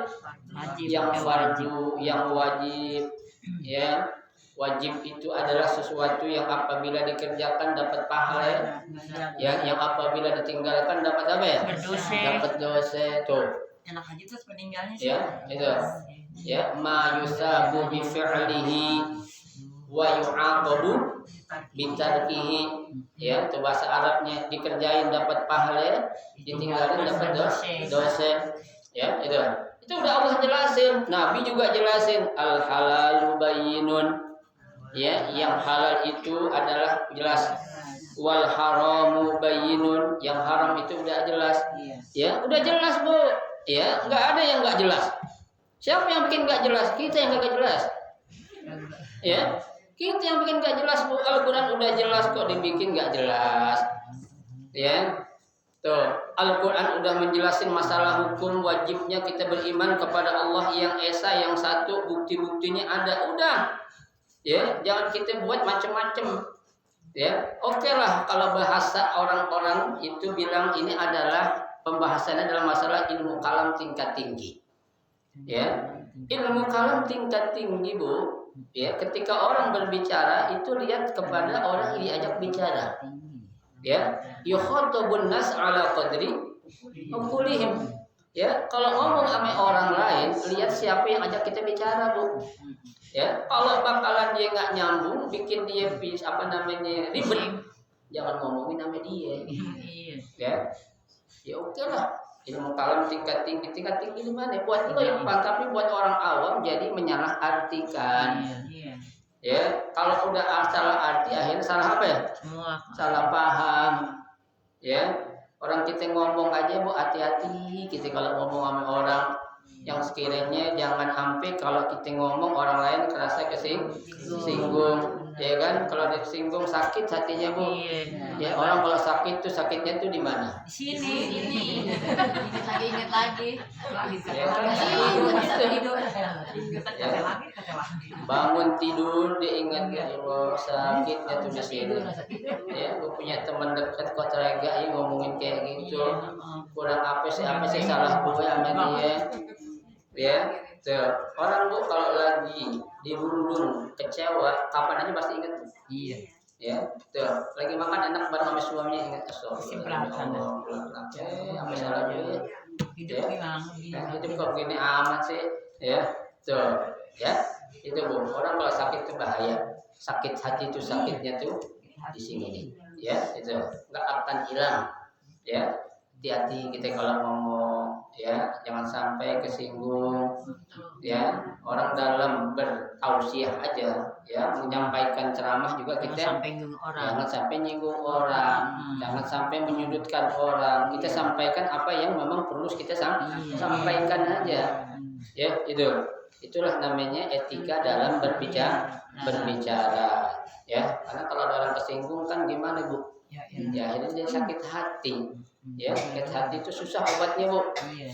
Yang fardu, yang wajib. Ya, wajib itu adalah sesuatu yang apabila dikerjakan dapat pahala. Ya, yang apabila ditinggalkan dapat apa ya? Dapat dosa. Tuh. Anak haji terus meninggalnya sih. Ya, itu. Ya, ma yusabu bi fi'lihi wa yu'aqabu bi tarkihi. Ya, itu bahasa Arabnya, dikerjain dapat pahala, ditinggalin dapat dosa. Ya, itu. Itu udah Allah jelasin, Nabi juga jelasin al halalu bayyinun. Ya, yang halal itu adalah jelas. Wal haramu bayyinun, yang haram itu udah jelas. Ya, udah jelas, Bu. Ya, nggak ada yang nggak jelas. Siapa yang bikin nggak jelas? Kita yang nggak jelas. Ya, kita yang bikin nggak jelas, Bu. Al-Quran udah jelas kok dibikin nggak jelas. Ya, tuh Al-Quran udah menjelasin masalah hukum wajibnya kita beriman kepada Allah yang esa, yang satu, bukti-buktinya ada. Udah. Ya, jangan kita buat macam-macam. Ya, oke lah kalau bahasa orang-orang itu bilang ini adalah pembahasannya dalam masalah ilmu kalam tingkat tinggi. Ya, ilmu kalam tingkat tinggi, Bu. Ya, ketika orang berbicara itu lihat kepada orang yang diajak bicara. Ya, yukhatabun nas ala qadri uqulihim. Ya, kalau ngomong sama orang lain, lihat siapa yang ajak kita bicara, Bu. Ya, kalau bakalan dia nggak nyambung, bikin dia ribet, jangan ngomongin sama dia. Ya oke lah. Ilmu kalam tingkat tinggi di mana? Buat lo yang paham, tapi buat orang awam jadi menyalahartikan. Ya, kalau udah salah arti akhirnya salah apa ya? Salah paham. Ya, orang kita ngomong aja, Bu, hati-hati kita kalau ngomong sama orang. Yang sekiranya jangan sampai kalau kita ngomong orang lain kerasa kesinggung, ya kan? Kalau disinggung sakit hatinya, Bu. Ya, orang kalau sakit tuh sakitnya tuh di mana? Di sini. Ingat lagi. Ya kan? Bangun tidur diingat ya Allah, sakitnya tuh di sini. Ya, gue punya teman dekat kok teraga ngomongin kayak gitu. Kurang apa sih salah gue sama dia. Ya, tuh orang, Bu, kalau lagi dirundung kecewa, kapan aja pasti ingat. Iya. Ya, tuh lagi makan enak bareng sama suaminya ingat Apa salahnya? Hidup gimana? Hidup kok gini amat sih? Ya, tuh, ya, itu, Bu. Orang kalau sakit itu bahaya. Sakit hati itu sakitnya tuh di sini nih. Ya, itu nggak akan hilang. Ya. Hati-hati kita kalau ngomong, ya, jangan sampai kesinggung. Ya, orang dalam bertausiah aja, ya, menyampaikan ceramah juga kita jangan sampai nyinggung orang, jangan sampai menyudutkan orang. Kita sampaikan apa yang memang perlu kita sampaikan aja. Ya, itulah namanya etika dalam berbicara. Ya, karena kalau ada orang kesinggung kan gimana, Bu? Ya, akhirnya dia sakit hati. Ya, sakit hati itu susah obatnya, Bu.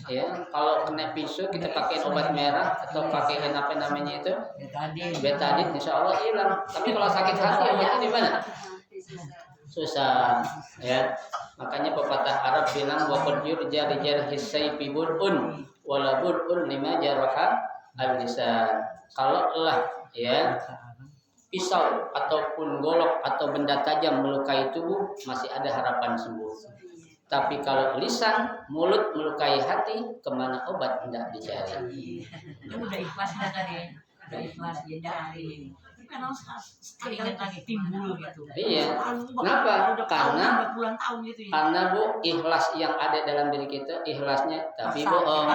Ya, kalau kena pisau kita pakai obat merah atau pakai apa namanya itu betadine, insya Allah hilang. Tapi kalau sakit hati obatnya di mana? Susah. Ya, makanya pepatah Arab bilang wa qad yurja rijal hisayfi bur'un wala bur'un lima jaraha al-lisan. Kalau lah, ya, pisau ataupun golok atau benda tajam melukai tubuh masih ada harapan sembuh. Tapi kalau lisan, mulut melukai hati, kemana obat hendak dicari? Udah ikhlas tadi, udah ikhlas dia dari. Karena ingat lagi timbul gitu. Iya. Kenapa? Karena tahun gitu. Karena, Bu, ikhlas yang ada dalam diri kita, ikhlasnya tapi bohong.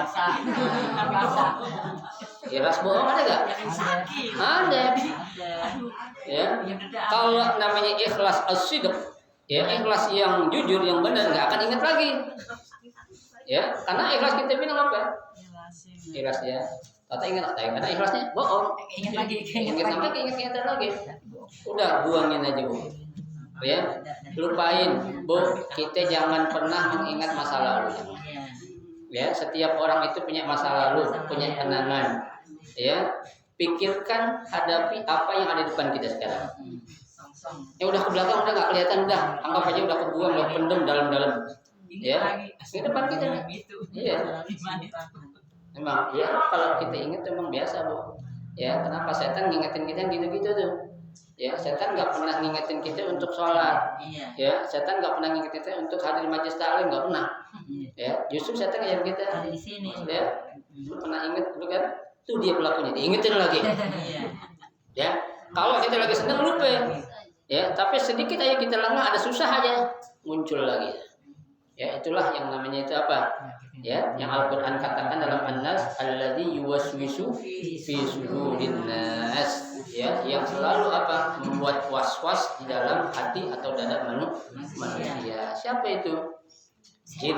Ikhlas bohong ada nggak? Ada. Ya. Kalau namanya ikhlas as-sidq, ya, ikhlas yang jujur, yang benar, nggak akan ingat lagi. Ya, karena ikhlas kita bilang apa? Ikhlas, ya. Atau ingat, karena ikhlasnya bohong. Ingat lagi. Udah buangin aja, Bu. Ya, lupain, Bu. Kita jangan pernah mengingat masa lalu. Ya, setiap orang itu punya masa lalu, punya kenangan. Ya, pikirkan, hadapi apa yang ada di depan kita sekarang. Yang udah ke belakang udah nggak kelihatan, udah anggap aja udah kebuang, udah pendem dalam-dalam. Ya, di depan kita. Iya. Memang, ya kalau kita ingat memang biasa, Bu. Ya, kenapa setan ngingetin kita gitu-gitu tuh? Ya, setan nggak pernah ngingetin kita untuk sholat. Ya, setan nggak pernah ngingetin kita untuk hadir majelis taklim, nggak pernah. Ya, justru setan ngajar kita. Ada di sini. Ya, lu pernah inget dulu kan? Tuh dia pelakunya, diingetin lagi. Ya, kalau kita lagi senang lupa. Ya, tapi sedikit aja kita lengah, ada susah aja muncul lagi. Ya, itulah yang namanya itu apa? Ya, yang Al-Qur'an katakan dalam An-Nas, alladzi yuwaswisu fi sudurin nas. Ya, yang selalu apa? Membuat was-was di dalam hati atau dada manusia. Siapa itu? Jin,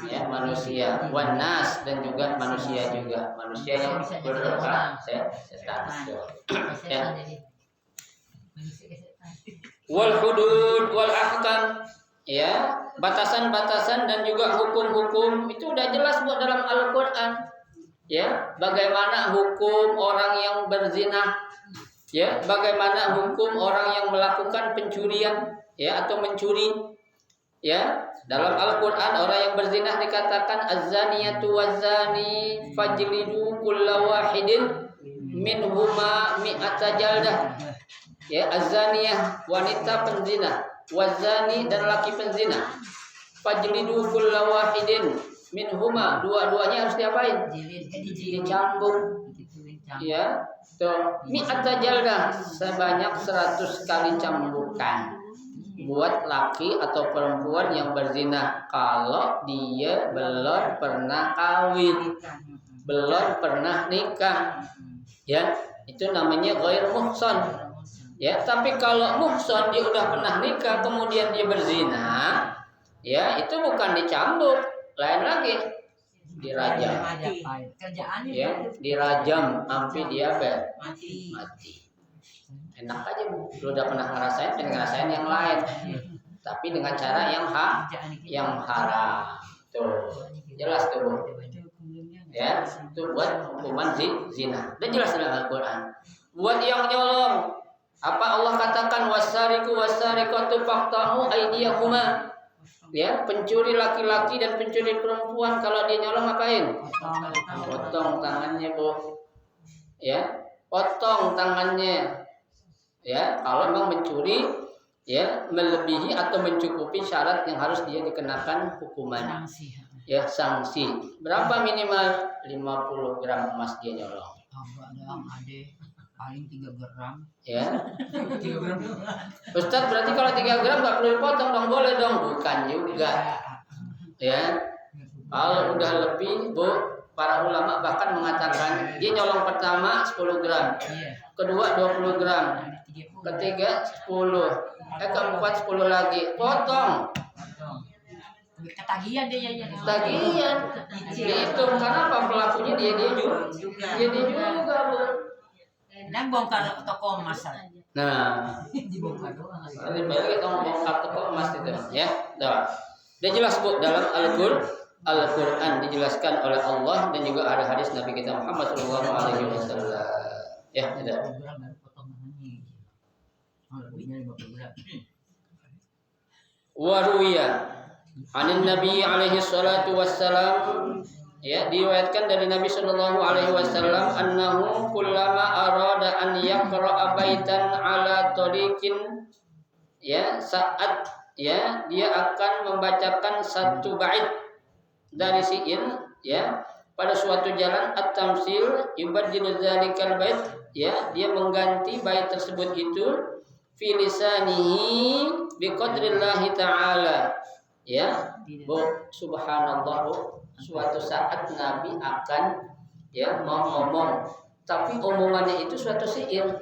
ya, manusia, wanas, dan juga manusia juga. Manusia yang berdoa, setan. Ya. Wal hudud wal ahkam, ya, batasan-batasan dan juga hukum-hukum itu udah jelas buat dalam Al-Qur'an. Ya, bagaimana hukum orang yang berzina, ya, bagaimana hukum orang yang melakukan pencurian, ya, atau mencuri. Ya, dalam Al-Qur'an orang yang berzina dikatakan az-zaniyatu waz-zani fajlidu kulla wahidin minhuma mi'ata jaldah. Ya, az-zaniyah wanita penzina, waz-zani dan laki penzina. Fajlidu kulla wahidin minhuma, dua-duanya harus diapain? Dicambuk. Ya, tuh mi'ata jaldah, sebanyak 100 kali cambukan buat laki atau perempuan yang berzina kalau dia belum pernah kawin, belum pernah nikah. Ya, itu namanya ghair muhsan. Ya, tapi kalau muhsan dia udah pernah nikah kemudian dia berzina, ya, itu bukan dicambuk, lain lagi, dirajam. Ya, dirajam sampai dia mati. Enak aja, Bu. Lu udah pernah ngerasain, pengen ngerasain yang lain. Tapi dengan cara yang haram. Tuh. Jelas tuh, Bu. Ya, itu buat hukuman zina. Dan jelas dalam Al-Qur'an. Buat yang nyolong, apa Allah katakan wasariqu wasariqatu faqta'u aydiyahuma. Ya, pencuri laki-laki dan pencuri perempuan kalau dia nyolong ngapain? Potong tangannya, Bu. Ya, potong tangannya. Ya, kalau memang mencuri, ya, melebihi atau mencukupi syarat yang harus dia dikenakan hukuman. Ya, sanksi. Berapa minimal? 50 gram emas dia nyolong. Paling 3 gram. Ya. 3 gram. Ustaz, berarti kalau 3 gram nggak perlu dipotong dong, boleh dong? Bukan juga. Ya. Kalau udah lebih, Bu, para ulama bahkan mengatakan dia nyolong pertama 10 gram. Kedua 20 gram. Ketiga 10. Keempat 10 lagi. Potong. Ketagihan dia ya. Ketagihan. Dihitung karena apa, pelakunya dia juga. Dia juga, Bu. Dan bongkar toko emas. Nah, Dibongkar doang. ini balik kita bongkar toko emas itu, ya. Tuh. Dia jelas, Bu, dalam Al-Qur'an dijelaskan oleh Allah dan juga ada hadis Nabi kita Muhammad SAW. Ya, tidak. Waruya anin Nabi alaihi salatu wassalam, ya, diriwayatkan dari Nabi sallallahu alaihi wasallam annahu kullama arada an yaqra'a baitan ala tariqin, ya, saat, ya, dia akan membacakan satu bait dari syair, ya, pada suatu jalan at-tamsil yubaddilu dzalikal bait, ya, dia mengganti bait tersebut itu fi lisanihi biqadrillahi ta'ala. Ya, Bu, subhanallah, Bu, suatu saat Nabi akan, ya, mau ngomong, tapi omongannya itu suatu syair.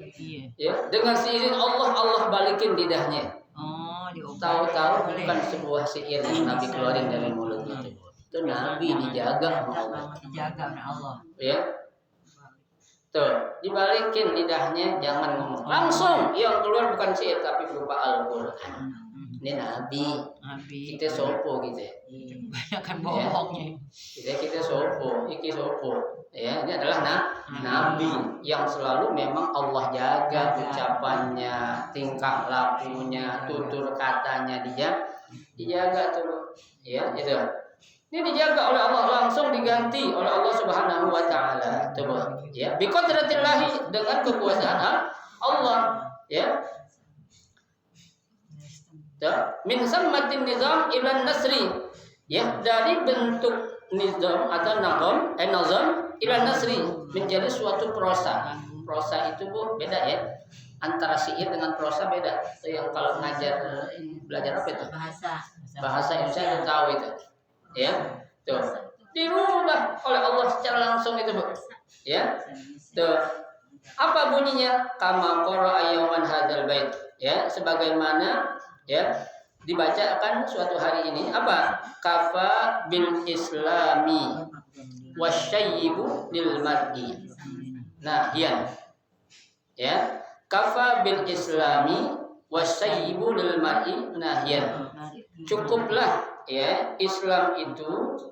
Ya, dengan seizin Allah balikin lidahnya. Tahu-tahu bukan sebuah syair yang Nabi keluarin dari mulutnya itu Nabi dijaga oleh Allah. Ya. Tuh, dibalikin lidahnya, jangan ngomong. Langsung yang keluar bukan syair tapi berupa Al-Qur'an. Ini nabi. Nabi. Kita sopo gitu. Banyak kan bohongnya. Kita sopo, iki sopo. Ya, ini adalah nabi yang selalu memang Allah jaga ucapannya, tingkah lakunya, tutur katanya dijaga tuh. Ya, itu. Ini dijaga oleh Allah, langsung diganti oleh Allah Subhanahu wa taala. Coba ya, bi qadratillahi, dengan kekuasaan Allah, ya. Min sammatin nizam ila nasri, ya, dari bentuk nizam atau nazam ila nasri, menjadi suatu prosa. Prosa itu Bu beda ya, antara syair dengan prosa beda. Itu yang kalau ngajar belajar apa itu? Bahasa Indonesia tahu itu. Ya, tuh dirubah oleh Allah secara langsung itu Bu. Ya, tuh apa bunyinya? Kama qara'a yawman hadzal bait, ya, sebagaimana ya dibacakan suatu hari ini. Apa? Kafa bil islami wasyayyibu lil mar'i nahiyan, ya, kafa bil islami wasyayyibu lil mar'i nahiyan. Cukuplah ya Islam itu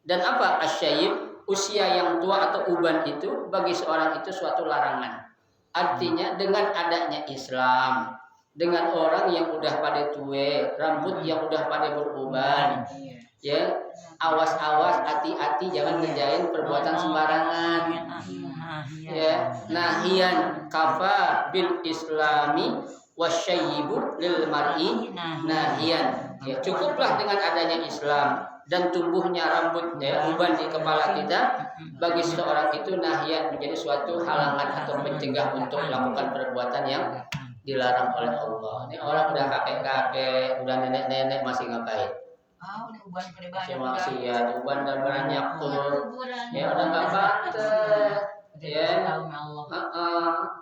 dan apa asyayib, usia yang tua atau uban itu bagi seorang itu suatu larangan. Artinya dengan adanya Islam, dengan orang yang udah pada tua, rambut yang udah pada beruban, ya, awas-awas, hati-hati jangan ngerjain perbuatan sembarangan. Ya, nahiyan kafa bil islami wasyayyibu lil mar'i nahiyan. Ya, cukuplah dengan adanya Islam dan tumbuhnya rambut ya, uban di kepala kita bagi seorang itu nahiyan, menjadi suatu halangan atau pencegah untuk melakukan perbuatan yang dilarang oleh Allah. Ini orang udah kakek-kakek, udah nenek-nenek masih ngapain? Masih ya, uban dan banyak tuh. Ya udah nggak patah. Ya,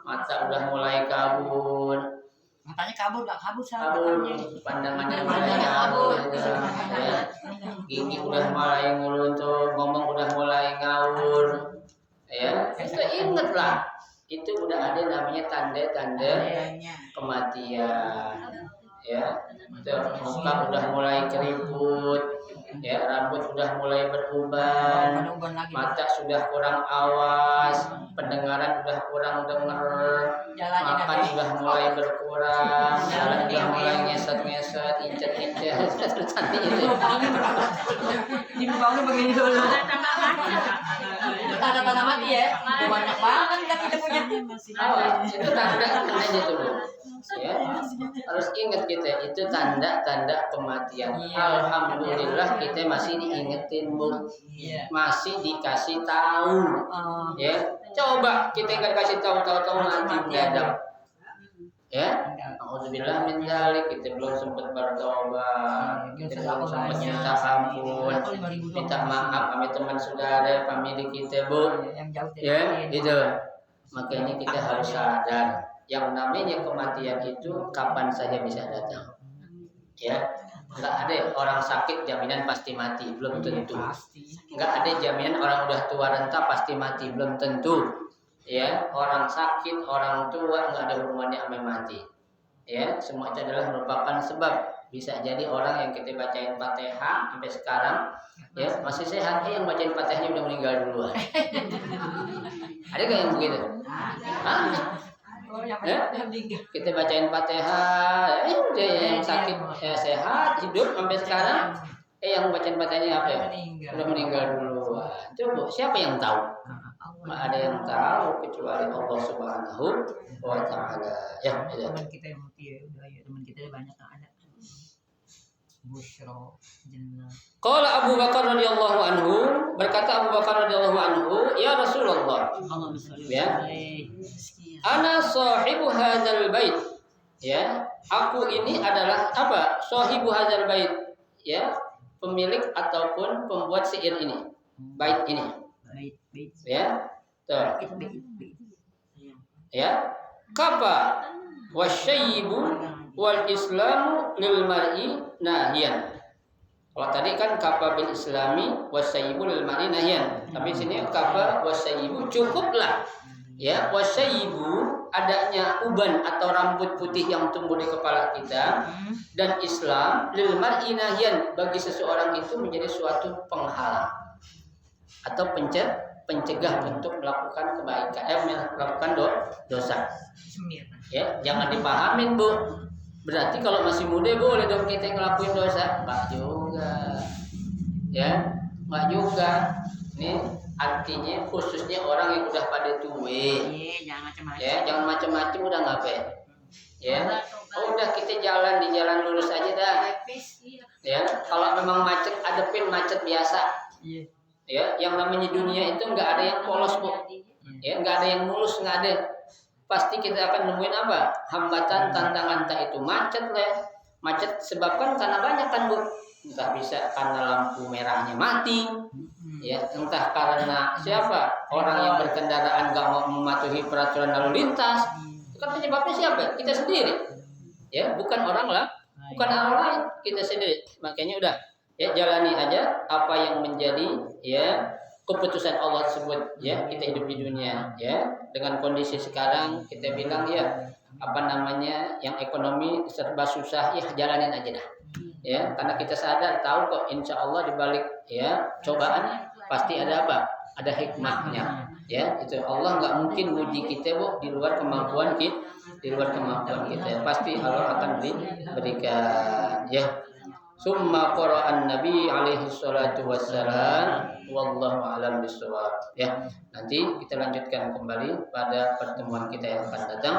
mata udah mulai kabur. Matanya kabur, gak kabur kabur, pandangannya mulai kabur, ya. Gigi udah mulai ngeluntur, ngomong udah mulai ngawur, ya. Kita ingatlah, itu udah ada namanya tanda-tanda kematian, ya. Muka udah mulai keriput, ya, rambut sudah mulai beruban, mata sudah kurang awas, pendengaran sudah kurang dengar, makan sudah mulai berkurang, jalan sudah mulai ngeset-ngeset, incet-incet, seperti itu. Di muka begini dulu. Tanda-tanda mati ya, banyak banget kan kita punya. Itu tanda-tandanya tuh, ya. Harus ingat kita, itu tanda-tanda kematian. Alhamdulillah kita masih diingetin Bu, masih dikasih tahu, ya. Coba kita nggak dikasih tahu nanti mendadak, ya. Alhamdulillah min dzalik, kita belum sempat bertobat, kita belum sempat minta ampun, minta maaf sama teman saudara, famili kita Bu, ya, gitu. Makanya kita harus sadar, yang namanya kematian itu kapan saja bisa datang, ya. Nggak ada orang sakit jaminan pasti mati, belum tentu. Nggak ada jaminan orang udah tua renta pasti mati, belum tentu. Ya, orang sakit, orang tua nggak ada hubungannya sama mati. Ya, semua itu adalah merupakan sebab. Bisa jadi orang yang kita bacain Fatihah sampai sekarang, ya, masih sehat, yang bacain Fatihahnya udah meninggal duluan. Ada nggak yang begitu? Ya? Kita bacain Fatihah, udah yang sakit sehat, hidup sampai sekarang, yang bacain Fatihahnya apa ya? Udah meninggal duluan. Coba siapa yang tahu? Nggak ada yang tahu kecuali Allah Subhanahu wa taala. Ya, teman kita yang mati ya, udah ya, teman kita banyak yang ada. Busyra jannah. Qala Abu Bakar radhiyallahu anhu, berkata Abu Bakar radhiyallahu anhu, ya Rasulullah. Ya. Ana sahibu hadzal bait. Ya, aku ini adalah apa? Sahibu hadzal bait. Ya, pemilik ataupun pembuat syair ini. Bait ini. Bait. Ya. Tuh. Ya. Kapa wasyayyibu wal islamu lil mar'i nahiyan. Kalau tadi kan kapa bil islami wasyayyibu lil mar'i nahiyan. Tapi sini kapa wasyayyibu cukuplah. Ya, wasyayyibu adanya uban atau rambut putih yang tumbuh di kepala kita, dan Islam lil mar'i nahyan, bagi seseorang itu menjadi suatu penghalang atau pencegah untuk melakukan kebaikan, melakukan dosa. Ya, jangan dipahamin Bu. Berarti kalau masih muda boleh dong kita ngelakuin dosa? Enggak juga. Ya, enggak juga. Ini artinya khususnya orang yang udah pada tua. Ya, jangan macam-macam udah ngapain. Ya. Oh, udah kita jalan di jalan lurus aja dah. Ya, kalau memang macet adepin macet biasa. Ya, yang namanya dunia itu enggak ada yang polos, Bu. Ya, enggak ada yang mulus, enggak ada. Pasti kita akan nemuin apa? Hambatan, tantangan, entah itu macet lah. Macet sebabkan karena banyak kan, Bu. Entah bisa karena lampu merahnya mati. Ya, entah karena siapa? Orang yang berkendaraan enggak mau mematuhi peraturan lalu lintas. Itu kan penyebabnya siapa? Kita sendiri. Ya, bukan orang lah, bukan orang lain, kita sendiri. Makanya udah, ya jalani aja apa yang menjadi ya keputusan Allah tersebut. Ya, kita hidup di dunia ya dengan kondisi sekarang kita bilang ya apa namanya yang ekonomi serba susah, ya jalanin aja dah. Ya, karena kita sadar tahu kok insya Allah dibalik ya cobaan pasti ada apa? Ada hikmahnya. Ya, itu Allah nggak mungkin uji kita Bu di luar kemampuan kita, di luar kemampuan kita. Pasti Allah akan berikan ya. Summa qara'an Nabi alaihi salatu wassalam wallahu alam bisawab. Ya, nanti kita lanjutkan kembali pada pertemuan kita yang akan datang.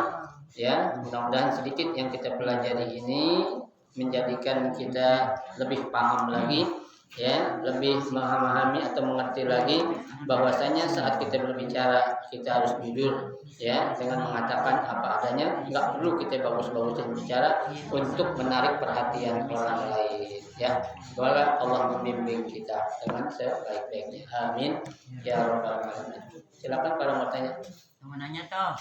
Ya, mudah-mudahan sedikit yang kita pelajari ini menjadikan kita lebih paham lagi, ya, lebih memahami atau mengerti lagi bahwasanya saat kita berbicara kita harus jujur, ya, dengan mengatakan apa adanya, nggak perlu kita bagus-bagusin bicara untuk menarik perhatian orang lain, ya. Semoga Allah membimbing kita dengan sebaik-baiknya. Amin ya rabbal alamin. Silakan kalau mau tanya. Mau nanya toh?